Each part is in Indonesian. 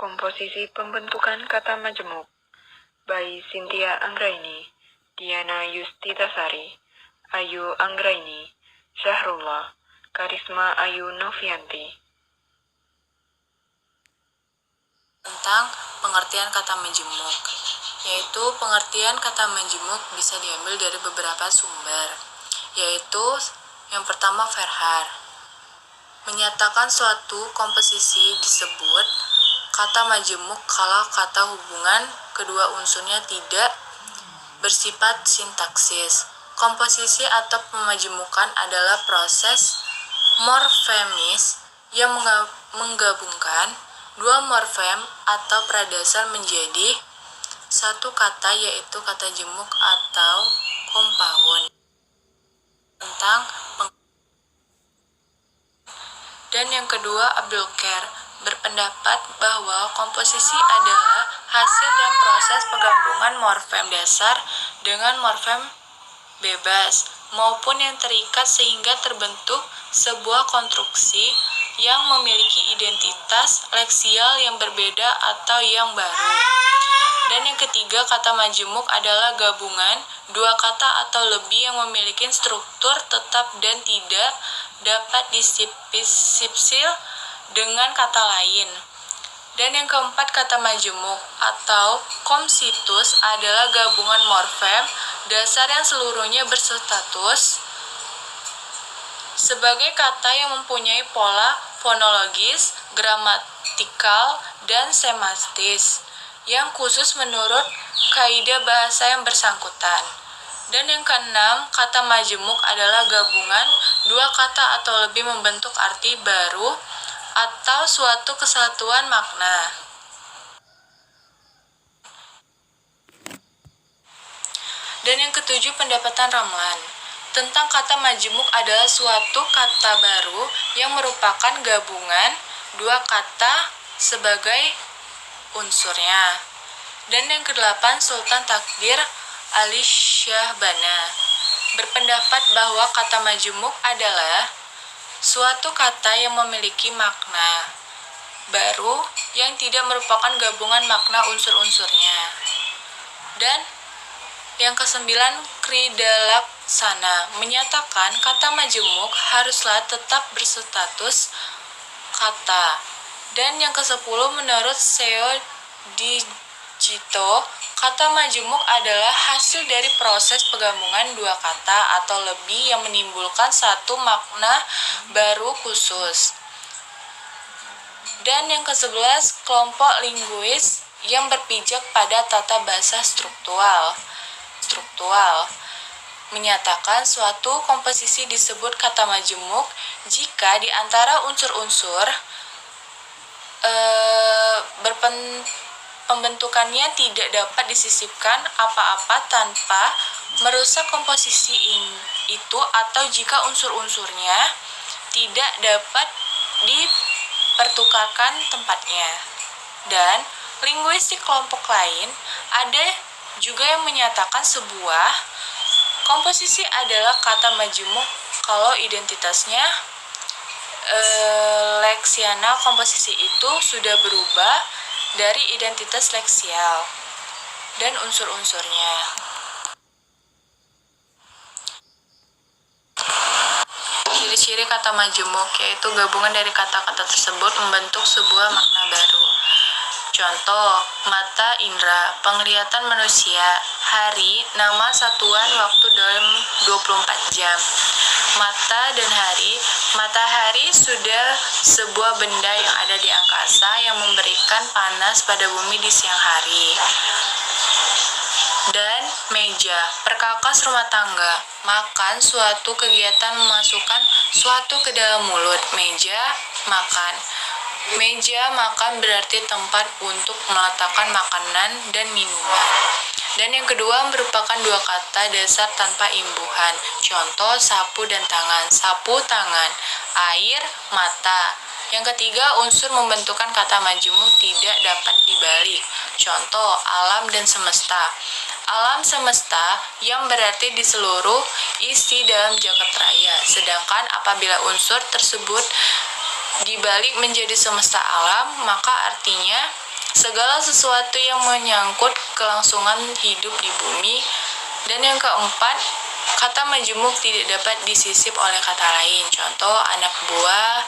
Komposisi pembentukan kata majemuk by Cynthia Anggraini, Diana Yustitasari, Ayu Anggraini, Syahrullah, Karisma Ayu Novianti. Tentang pengertian kata majemuk, yaitu pengertian kata majemuk bisa diambil dari beberapa sumber, yaitu yang pertama Verhaar menyatakan suatu komposisi disebut kata majemuk kalau kata hubungan kedua unsurnya tidak bersifat sintaksis. Komposisi atau pemajemukan adalah proses morfemis yang menggabungkan dua morfem atau pradasar menjadi satu kata, yaitu kata jemuk atau kompaun. Dan yang kedua, Abdul Khair berpendapat bahwa komposisi adalah hasil dan proses penggabungan morfem dasar dengan morfem bebas maupun yang terikat sehingga terbentuk sebuah konstruksi yang memiliki identitas leksial yang berbeda atau yang baru. Dan yang ketiga, kata majemuk adalah gabungan dua kata atau lebih yang memiliki struktur tetap dan tidak dapat disipsil dengan kata lain. Dan yang keempat, kata majemuk atau komsitus adalah gabungan morfem dasar yang seluruhnya berstatus sebagai kata yang mempunyai pola fonologis, gramatikal, dan semantis yang khusus menurut kaidah bahasa yang bersangkutan. Dan yang keenam, kata majemuk adalah gabungan dua kata atau lebih membentuk arti baru atau suatu kesatuan makna. Dan yang ketujuh, pendapatan Ramlan tentang kata majemuk adalah suatu kata baru yang merupakan gabungan dua kata sebagai unsurnya. Dan yang kedelapan, Sultan Takdir Ali Syahbana berpendapat bahwa kata majemuk adalah suatu kata yang memiliki makna baru yang tidak merupakan gabungan makna unsur-unsurnya. Dan yang kesembilan, Kridalaksana menyatakan kata majemuk haruslah tetap berstatus kata. Dan yang kesepuluh, menurut Seo Digito, kata majemuk adalah hasil dari proses penggabungan dua kata atau lebih yang menimbulkan satu makna baru khusus. Dan yang ke-11, kelompok linguis yang berpijak pada tata bahasa struktural menyatakan suatu komposisi disebut kata majemuk jika di antara unsur-unsur pembentukannya tidak dapat disisipkan apa-apa tanpa merusak komposisi itu, atau jika unsur-unsurnya tidak dapat dipertukarkan tempatnya. Dan linguistik kelompok lain ada juga yang menyatakan sebuah komposisi adalah kata majemuk kalau identitasnya leksianal komposisi itu sudah berubah dari identitas leksial dan unsur-unsurnya. Ciri-ciri kata majemuk yaitu gabungan dari kata-kata tersebut membentuk sebuah makna baru. Contoh, mata indera, penglihatan manusia, hari, nama satuan waktu dalam 24 jam. Mata dan hari, matahari sudah sebuah benda yang ada di angkasa yang memberikan panas pada bumi di siang hari. Dan meja, perkakas rumah tangga, makan, suatu kegiatan memasukkan suatu ke dalam mulut. Meja, makan. Meja makan berarti tempat untuk meletakkan makanan dan minuman. Dan yang kedua merupakan dua kata dasar tanpa imbuhan. Contoh, sapu dan tangan. Sapu, tangan. Air, mata. Yang ketiga, unsur membentukkan kata majemuk tidak dapat dibalik. Contoh, alam dan semesta. Alam semesta yang berarti di seluruh isi dalam jagat raya. Sedangkan apabila unsur tersebut dibalik menjadi semesta alam, maka artinya segala sesuatu yang menyangkut kelangsungan hidup di bumi. Dan yang keempat, kata majemuk tidak dapat disisip oleh kata lain. Contoh, anak buah,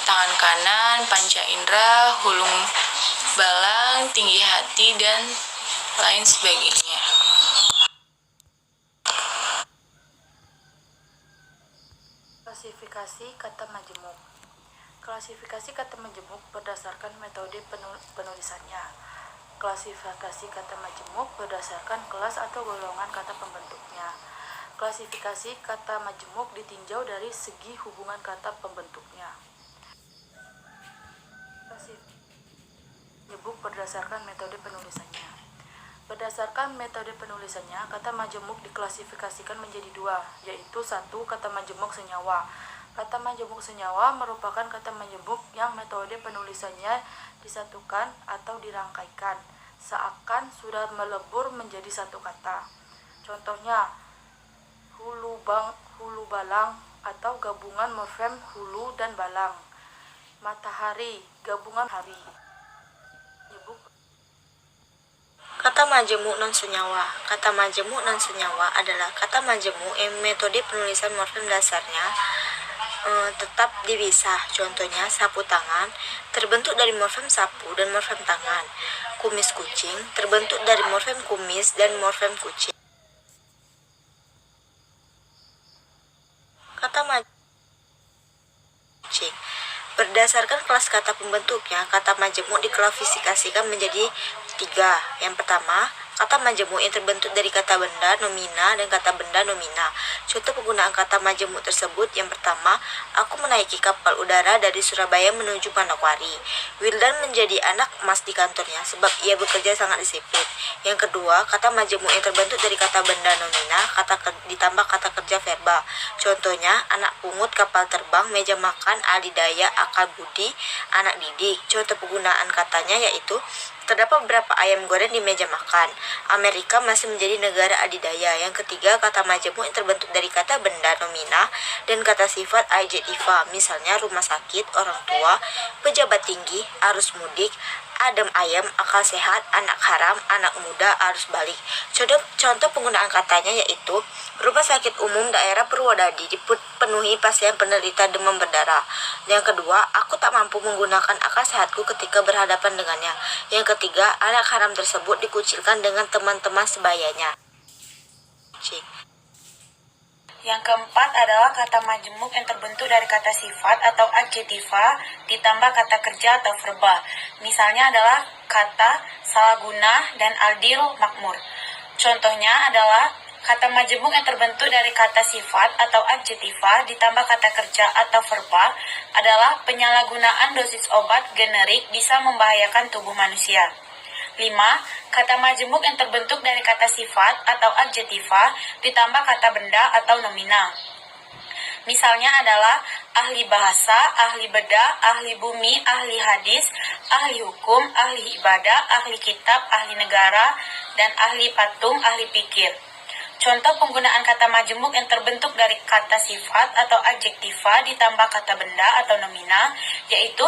tangan kanan, panca indera, hulung balang, tinggi hati, dan lain sebagainya. Klasifikasi kata majemuk. Klasifikasi kata majemuk berdasarkan metode penulisannya. Klasifikasi kata majemuk berdasarkan kelas atau golongan kata pembentuknya. Klasifikasi kata majemuk ditinjau dari segi hubungan kata pembentuknya. Klasifikasi majemuk berdasarkan metode penulisannya. Berdasarkan metode penulisannya, kata majemuk diklasifikasikan menjadi dua, yaitu satu, kata majemuk senyawa. Kata majemuk senyawa merupakan kata majemuk yang metode penulisannya disatukan atau dirangkaikan, seakan sudah melebur menjadi satu kata. Contohnya, hulu balang atau gabungan morfem hulu dan balang. Matahari, gabungan hari. Kata majemuk non-senyawa. Kata majemuk non-senyawa adalah kata majemuk yang metode penulisan morfem dasarnya tetap dipisah. Contohnya, sapu tangan terbentuk dari morfem sapu dan morfem tangan. Kumis kucing terbentuk dari morfem kumis dan morfem kucing. Kata kucing. Berdasarkan kelas kata pembentuknya, kata majemuk diklasifikasikan menjadi tiga. Yang pertama, kata majemuk yang terbentuk dari kata benda nomina dan kata benda nomina. Contoh penggunaan kata majemuk tersebut: yang pertama, aku menaiki kapal udara dari Surabaya menuju Manokwari. Wildan menjadi anak emas di kantornya sebab ia bekerja sangat disiplin. Yang kedua, kata majemuk yang terbentuk dari kata benda nomina ditambah kata kerja verba. Contohnya, anak pungut, kapal terbang, meja makan, adidaya, akal budi, anak didik. Contoh penggunaan katanya yaitu: terdapat beberapa ayam goreng di meja makan. Amerika masih menjadi negara adidaya. Yang ketiga, kata majemuk yang terbentuk dari kata benda nomina dan kata sifat adjektiva. Misalnya, rumah sakit, orang tua, pejabat tinggi, arus mudik, adem ayam, akal sehat, anak haram, anak muda, arus balik. Contoh penggunaan katanya yaitu: rumah sakit umum daerah Purwodadi dipenuhi pasien penderita demam berdarah. Yang kedua, aku tak mampu menggunakan akal sehatku ketika berhadapan dengannya. Yang ketiga, anak haram tersebut dikucilkan dengan teman-teman sebayanya. Yang keempat adalah kata majemuk yang terbentuk dari kata sifat atau adjektiva ditambah kata kerja atau verba. Misalnya adalah kata salaguna dan adil makmur. Contohnya adalah kata majemuk yang terbentuk dari kata sifat atau adjektiva ditambah kata kerja atau verba adalah penyalahgunaan dosis obat generik bisa membahayakan tubuh manusia. 5. Kata majemuk yang terbentuk dari kata sifat atau adjektiva ditambah kata benda atau nomina. Misalnya adalah ahli bahasa, ahli bedah, ahli bumi, ahli hadis, ahli hukum, ahli ibadah, ahli kitab, ahli negara, dan ahli patung, ahli pikir. Contoh penggunaan kata majemuk yang terbentuk dari kata sifat atau adjektiva ditambah kata benda atau nomina, yaitu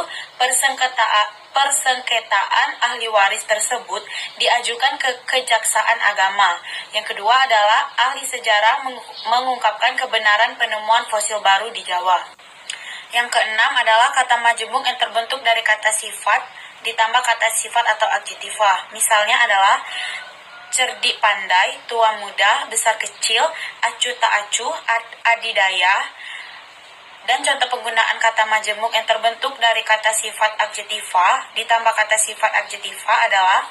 persengketaan ahli waris tersebut diajukan ke Kejaksaan Agama. Yang kedua adalah ahli sejarah mengungkapkan kebenaran penemuan fosil baru di Jawa. Yang keenam adalah kata majemuk yang terbentuk dari kata sifat ditambah kata sifat atau adjektiva. Misalnya adalah cerdik pandai, tua muda, besar kecil, acuh tak acuh, adidaya. Dan contoh penggunaan kata majemuk yang terbentuk dari kata sifat adjektiva ditambah kata sifat adjektiva adalah: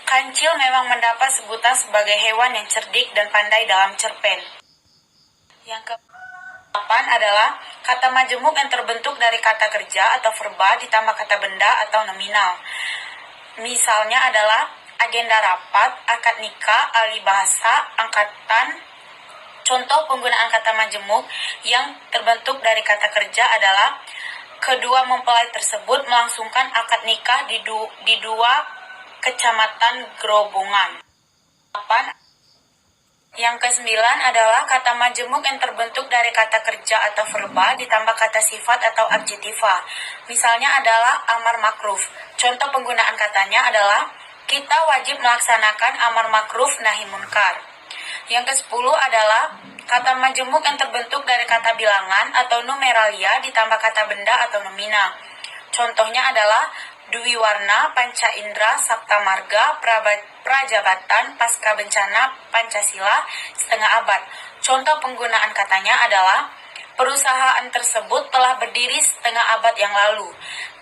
kancil memang mendapat sebutan sebagai hewan yang cerdik dan pandai dalam cerpen. Yang ke-8 adalah kata majemuk yang terbentuk dari kata kerja atau verba ditambah kata benda atau nominal. Misalnya adalah agenda rapat, akad nikah, ahli bahasa, angkatan. Contoh penggunaan kata majemuk yang terbentuk dari kata kerja adalah: kedua mempelai tersebut melangsungkan akad nikah di dua kecamatan Grobongan. 8. Yang kesembilan adalah kata majemuk yang terbentuk dari kata kerja atau verba ditambah kata sifat atau adjektiva. Misalnya adalah amar makruf. Contoh penggunaan katanya adalah kita wajib melaksanakan amar makruf nahi munkar. Yang ke-10 adalah kata majemuk yang terbentuk dari kata bilangan atau numeralia ditambah kata benda atau nomina. Contohnya adalah Dwi Warna, Panca Indra, Sapta Marga, Prajabatan, Pasca Bencana, Pancasila, setengah abad. Contoh penggunaan katanya adalah perusahaan tersebut telah berdiri setengah abad yang lalu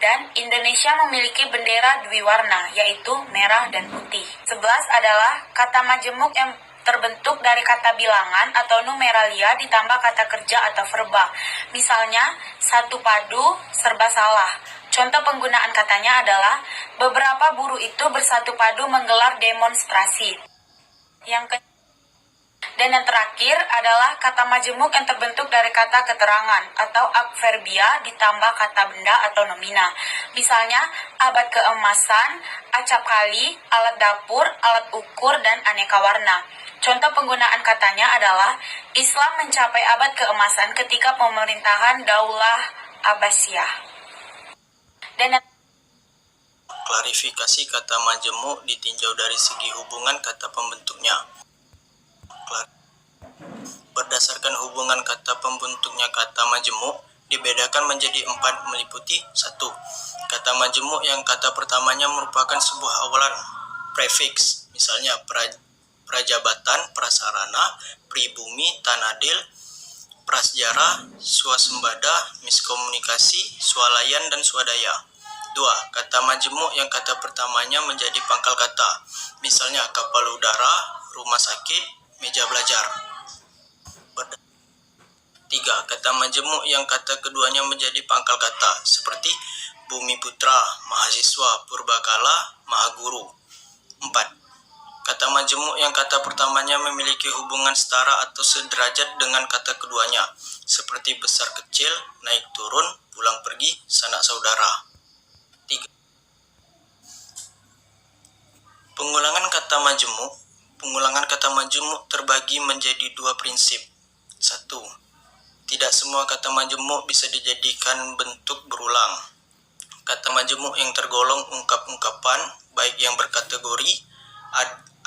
dan Indonesia memiliki bendera Dwi Warna, yaitu merah dan putih. 11 adalah kata majemuk yang terbentuk dari kata bilangan atau numeralia ditambah kata kerja atau verba. Misalnya, satu padu, serba salah. Contoh penggunaan katanya adalah beberapa buruh itu bersatu padu menggelar demonstrasi. Dan yang terakhir adalah kata majemuk yang terbentuk dari kata keterangan atau adverbia ditambah kata benda atau nomina. Misalnya, abad keemasan, acap kali, alat dapur, alat ukur, dan aneka warna. Contoh penggunaan katanya adalah Islam mencapai abad keemasan ketika pemerintahan Daulah Abbasiyah. Klarifikasi kata majemuk ditinjau dari segi hubungan kata pembentuknya. Berdasarkan hubungan kata pembentuknya kata majemuk dibedakan menjadi 4 meliputi 1. Kata majemuk yang kata pertamanya merupakan sebuah awalan prefiks, misalnya prajabatan, prasarana, pribumi, tanadil, prasejarah, swasembada, miskomunikasi, swalayan, dan swadaya. 2. Kata majemuk yang kata pertamanya menjadi pangkal kata, misalnya kapal udara, rumah sakit, meja belajar. 3. Kata majemuk yang kata keduanya menjadi pangkal kata, seperti bumi putra, mahasiswa, purbakala, mahaguru. 4. Kata majemuk yang kata pertamanya memiliki hubungan setara atau sederajat dengan kata keduanya, seperti besar kecil, naik turun, pulang pergi, sanak saudara. 3. Pengulangan kata majemuk terbagi menjadi 2 prinsip. 1. Tidak semua kata majemuk bisa dijadikan bentuk berulang. Kata majemuk yang tergolong ungkap-ungkapan, baik yang berkategori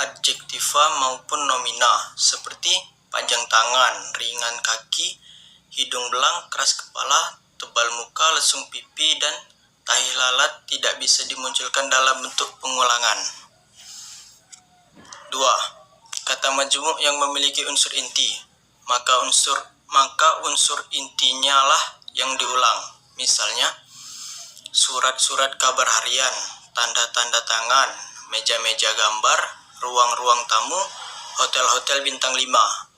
adjektiva maupun nomina, seperti panjang tangan, ringan kaki, hidung belang, keras kepala, tebal muka, lesung pipi, dan tahi lalat tidak bisa dimunculkan dalam bentuk pengulangan. 2. Kata majemuk yang memiliki unsur inti, maka unsur intinya lah yang diulang. Misalnya, surat-surat kabar harian, tanda-tanda tangan, meja-meja gambar, ruang-ruang tamu, hotel-hotel bintang 5.